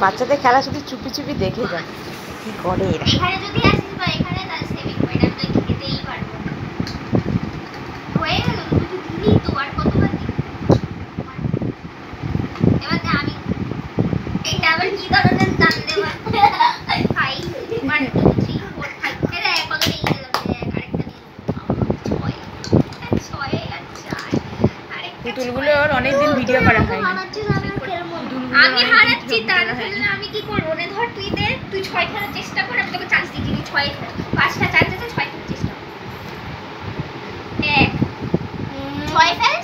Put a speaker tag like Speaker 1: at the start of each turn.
Speaker 1: বাচ্চাদের খেলা শুধু চুপি চুপি দেখে যায় কি করে এরা।
Speaker 2: এখানে যদি আসিস বা এখানে তার সেভিং পয়েন্ট আমি তো খেতেই পারবো না। হয়ে গেল তুই দিলি তো আর কতবার দিবি? এবার আমি এটা আবার কি ধরনের দাম দেওয়া? 5 1 2 3 4 5 এর এক কত নিয়ে গেলাম আরেকটা নিয়ে 6 আচ্ছা
Speaker 1: পুতুলগুলোর অনেকদিন ভিডিও করা হয় না।
Speaker 2: আমি হারাচ্ছি তাহলে আমি কি করব? নে ধর তুই দে, তুই 6 খেলার চেষ্টা কর, আমি তোকে চান্স দিচ্ছি, তুই 6 খেলা 5টা চান্স আছে 6 খেলার চেষ্টা কর। 1 6 ফেল